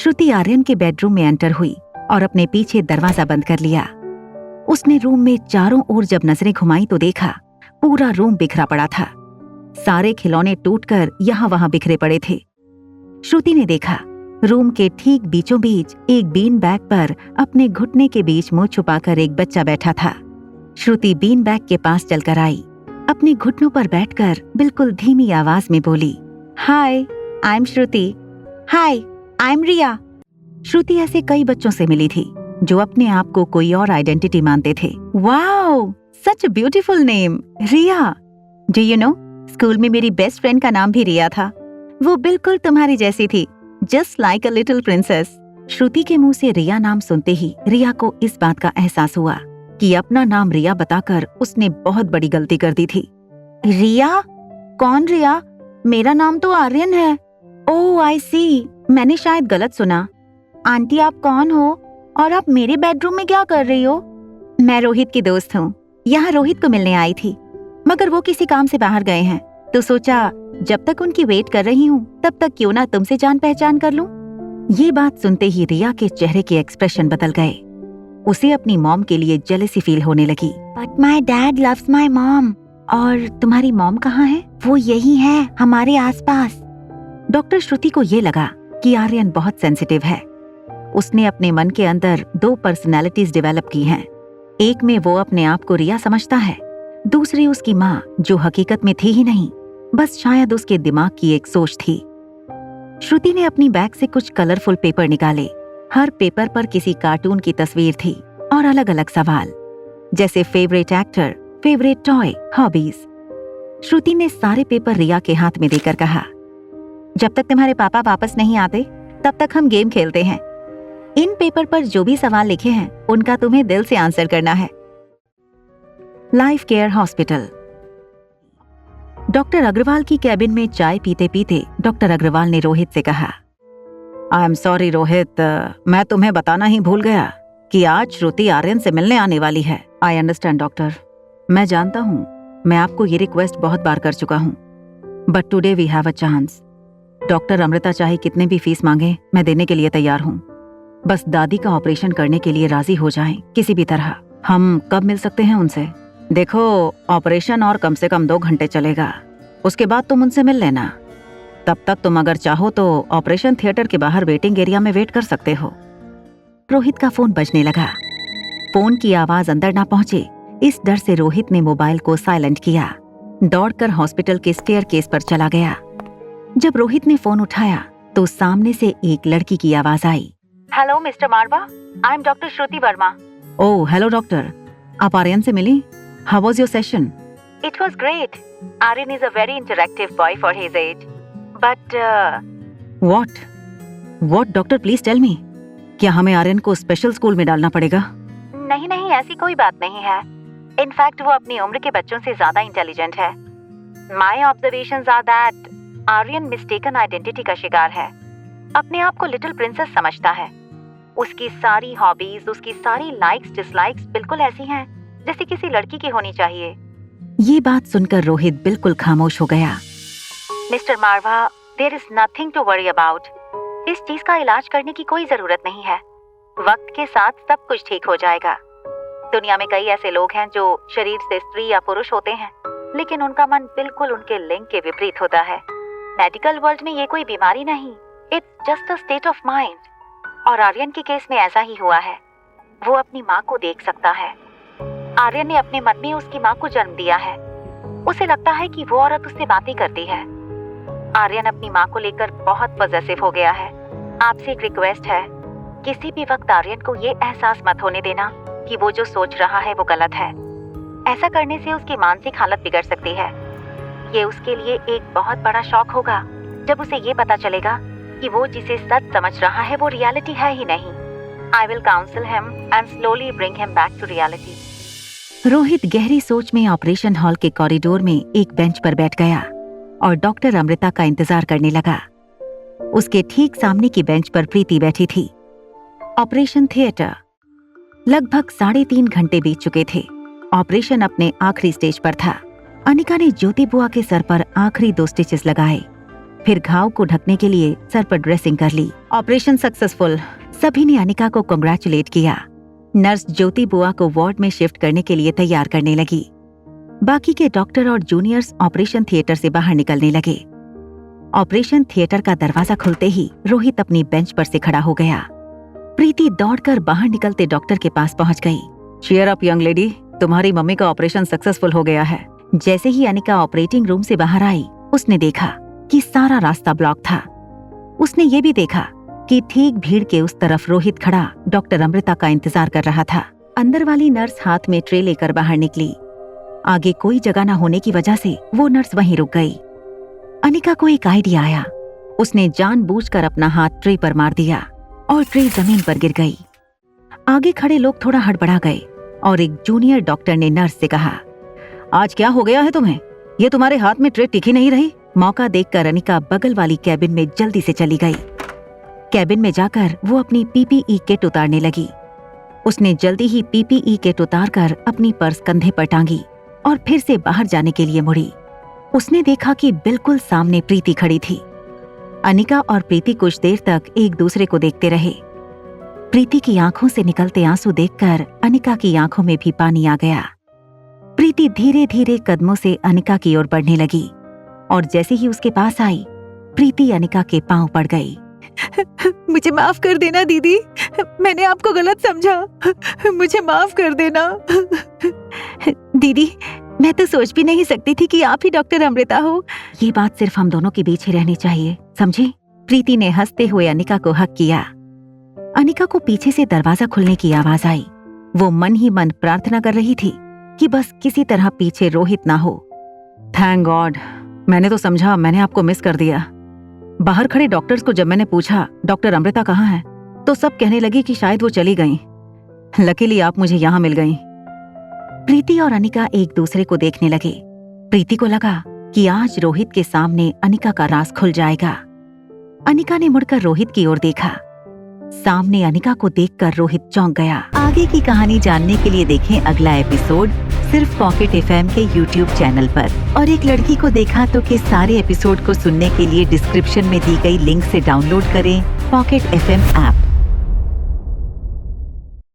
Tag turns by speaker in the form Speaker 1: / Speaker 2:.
Speaker 1: श्रुति आर्यन के बेडरूम में एंटर हुई और अपने पीछे दरवाजा बंद कर लिया। उसने रूम में चारों ओर जब नजरें घुमाई तो देखा पूरा रूम बिखरा पड़ा था। सारे खिलौने टूटकर यहाँ वहां बिखरे पड़े थे। श्रुति ने देखा रूम के ठीक बीचों बीच एक बीन बैग पर अपने घुटने के बीच मुंह छुपाकर एक बच्चा बैठा था। श्रुति बीन बैग के पास चलकर आई, अपने घुटनों पर बैठकर बिल्कुल धीमी आवाज में बोली, हाय, I am Shruti. Hi, I am रिया। श्रुति ऐसे कई बच्चों से मिली थी जो अपने आप को कोई और आइडेंटिटी मानते थे। Wow, such a beautiful name, Riya. Do you know, school में मेरी बेस्ट फ्रेंड का नाम भी रिया था। वो बिल्कुल तुम्हारी जैसी थी, just like a little princess. Shruti के मुंह से रिया नाम सुनते ही रिया को इस बात का एहसास हुआ कि अपना नाम रिया बताकर उसने बहुत बड़ी गलती कर दी थी। रिया? कौन रिया? मेरा नाम तो आर्यन है। ओह आई सी, मैंने शायद गलत सुना। आंटी आप कौन हो और आप मेरे बेडरूम में क्या कर रही हो? मैं रोहित की दोस्त हूँ, यहाँ रोहित को मिलने आई थी, मगर वो किसी काम से बाहर गए हैं, तो सोचा जब तक उनकी वेट कर रही हूँ तब तक क्यों ना तुमसे जान पहचान कर लूं। ये बात सुनते ही रिया के चेहरे के एक्सप्रेशन बदल गए। उसे अपनी मॉम के लिए जेलसी फील होने लगी। But my dad loves my mom. और तुम्हारी मॉम कहाँ है? वो यही है, हमारे आसपास। डॉक्टर श्रुति को ये लगा कि आर्यन बहुत सेंसिटिव है। उसने अपने मन के अंदर 2 पर्सनैलिटीज डेवलप की हैं। एक में वो अपने आप को रिया समझता है, दूसरी उसकी माँ जो हकीकत में थी ही नहीं, बस शायद उसके दिमाग की एक सोच थी। श्रुति ने अपनी बैग से कुछ कलरफुल पेपर निकाले। हर पेपर पर किसी कार्टून की तस्वीर थी और अलग अलग सवाल, जैसे favourite actor, favourite toy, hobbies. Shruti ने सारे पेपर रिया के हाथ में देकर कहा, जब तक तुम्हारे पापा वापस नहीं आते तब तक हम गेम खेलते हैं। इन पेपर पर जो भी सवाल लिखे हैं उनका तुम्हें दिल से आंसर करना है। Life Care Hospital. Doctor Agarwal की कैबिन में चाय पीते पीते डॉक्टर अग्रवाल ने रोहित से कहा, आई एम सॉरी रोहित, मैं तुम्हें बताना ही भूल गया कि आज श्रुति आर्यन से मिलने आने वाली है। आई अंडरस्टैंड डॉक्टर, मैं जानता हूँ मैं आपको ये रिक्वेस्ट बहुत बार कर चुका हूँ, but today we have a chance. Doctor Amrita चाहे कितने भी फीस मांगे मैं देने के लिए तैयार हूँ। बस दादी का ऑपरेशन करने के लिए राजी हो जाएं किसी भी तरह। हम कब मिल सकते हैं उनसे? देखो, ऑपरेशन और कम से कम 2 घंटे चलेगा, उसके बाद तुम उनसे मिल लेना। तब तक तुम अगर चाहो तो ऑपरेशन थिएटर के बाहर वेटिंग एरिया में वेट कर सकते हो। रोहित का फोन बजने लगा। फोन की आवाज अंदर ना पहुंचे, इस डर से रोहित ने मोबाइल को साइलेंट किया। दौड़कर हॉस्पिटल के स्टेयरकेस पर चला गया। जब रोहित ने फोन उठाया तो सामने से एक लड़की की आवाज आई, hello mister Marwah, I am doctor Shruti Verma. Oh hello doctor, आप आर्यन से मिली? How was your session? It was great. Aryan is a very interactive boy for his age, but what doctor please tell me, क्या हमें आर्यन को स्पेशल स्कूल में डालना पड़ेगा? नहीं नहीं, ऐसी कोई बात नहीं है। इनफैक्ट वो अपनी उम्र के बच्चों से ज्यादा इंटेलिजेंट है। My observations are that Aryan mistaken identity का शिकार है। अपने आप को लिटिल प्रिंसेस समझता है। उसकी सारी हॉबीज, उसकी सारी लाइक्स डिसलाइक्स बिल्कुल ऐसी हैं जैसे किसी लड़की की होनी चाहिए। ये बात सुनकर रोहित बिल्कुल खामोश हो गया। Mister Marwa, there is nothing to worry about. इस चीज का इलाज करने की कोई जरूरत नहीं है। वक्त के साथ सब कुछ ठीक हो जाएगा। दुनिया में कई ऐसे लोग हैं जो शरीर से स्त्री या पुरुष होते हैं, लेकिन उनका मन बिल्कुल उनके लिंग के विपरीत होता है। मेडिकल वर्ल्ड में ये कोई बीमारी नहीं, it's just a state of mind. और आर्यन के केस में ऐसा ही हुआ है। वो अपनी माँ को देख सकता है। आर्यन ने अपने मन में उसकी माँ को जन्म दिया है। उसे लगता है कि वो औरत उससे बातें करती है। आर्यन अपनी माँ को लेकर बहुत पॉजेसिव हो गया है। आपसे एक रिक्वेस्ट है, किसी भी वक्त आर्यन को ये एहसास मत होने देना कि वो जो सोच रहा है वो गलत है। ऐसा करने से उसकी मानसिक हालत बिगड़ सकती है। ये उसके लिए एक बहुत बड़ा शॉक होगा जब उसे ये पता चलेगा कि वो जिसे सच समझ रहा है वो रियलिटी है ही नहीं। I will counsel him and slowly bring him back to reality. Rohit गहरी सोच में ऑपरेशन हॉल के कॉरिडोर में एक बेंच पर बैठ गया और डॉक्टर अमृता का इंतजार करने लगा। उसके ठीक सामने की बेंच पर प्रीति बैठी थी। Operation theatre. लगभग 3.5 घंटे बीत चुके थे। ऑपरेशन अपने आखिरी स्टेज पर था। अनिका ने ज्योति बुआ के सर पर आखिरी 2 स्टिचेस लगाए। फिर घाव को ढकने के लिए सर पर ड्रेसिंग कर ली। Operation successful. सभी ने अनिका को कांग्रेचुलेट किया। नर्स ज्योति बुआ को वार्ड में शिफ्ट करने के लिए तैयार करने लगी। बाकी के डॉक्टर और जूनियर्स ऑपरेशन थिएटर से बाहर निकलने लगे। ऑपरेशन थिएटर का दरवाजा खुलते ही रोहित अपनी बेंच पर से खड़ा हो गया। प्रीति दौड़कर बाहर निकलते डॉक्टर के पास पहुंच गई। चीयर अप यंग लेडी, तुम्हारी मम्मी का ऑपरेशन सक्सेसफुल हो गया है। जैसे ही अनिका ऑपरेटिंग रूम से बाहर आई, उसने देखा कि सारा रास्ता ब्लॉक था। उसने ये भी देखा कि ठीक भीड़ के उस तरफ रोहित खड़ा डॉक्टर अमृता का इंतजार कर रहा था। अंदर वाली नर्स हाथ में ट्रे लेकर बाहर निकली। आगे कोई जगह न होने की वजह से वो नर्स वहीं रुक गई। अनिका को एक आइडिया आया। उसने जानबूझकर अपना हाथ ट्रे पर मार दिया और ट्रे जमीन पर गिर गई। आगे खड़े लोग थोड़ा हड़बड़ा गए और एक जूनियर डॉक्टर ने नर्स से कहा, आज क्या हो गया है तुम्हें? ये तुम्हारे हाथ में ट्रे टिकी नहीं रही। मौका देखकर अनिका बगल वाली कैबिन में जल्दी से चली गई। कैबिन में जाकर वो अपनी पीपीई किट उतारने लगी। उसने जल्दी ही पीपीई किट उतारकर अपनी पर्स कंधे पर टांगी और फिर से बाहर जाने के लिए मुड़ी। उसने देखा कि बिल्कुल सामने प्रीति खड़ी थी। अनिका और प्रीति कुछ देर तक एक दूसरे को देखते रहे। प्रीति की आंखों से निकलते आंसू देखकर अनिका की आंखों में भी पानी आ गया। प्रीति धीरे धीरे कदमों से अनिका की ओर बढ़ने लगी और जैसे ही उसके पास आई, प्रीति अनिका के पांव पड़ गई।
Speaker 2: मुझे माफ कर देना दीदी, मैंने आपको गलत समझा, मुझे माफ कर देना।
Speaker 1: दीदी, मैं तो सोच भी नहीं सकती थी कि आप ही डॉक्टर अमृता हो। ये बात सिर्फ हम दोनों के बीच ही रहनी चाहिए, समझी? प्रीति ने हंसते हुए अनिका को हक किया। अनिका को पीछे से दरवाजा खुलने की आवाज आई। वो मन ही मन प्रार्थना कर रही थी कि बस किसी तरह पीछे रोहित ना हो। थैंक गॉड, मैंने तो समझा मैंने आपको मिस कर दिया। बाहर खड़े डॉक्टर्स को जब मैंने पूछा डॉक्टर अमृता कहाँ है, तो सब कहने लगी कि शायद वो चली गईं। लकीली आप मुझे यहाँ मिल गईं। प्रीति और अनिका एक दूसरे को देखने लगे। प्रीति को लगा कि आज रोहित के सामने अनिका का राज खुल जाएगा। अनिका ने मुड़कर रोहित की ओर देखा। सामने अनिका को देखकर रोहित चौंक गया। आगे की कहानी जानने के लिए देखें अगला एपिसोड सिर्फ पॉकेट एफएम के यूट्यूब चैनल पर। और एक लड़की को देखा तो के सारे एपिसोड को सुनने के लिए डिस्क्रिप्शन में दी गई लिंक से डाउनलोड करें पॉकेट एफएम ऐप।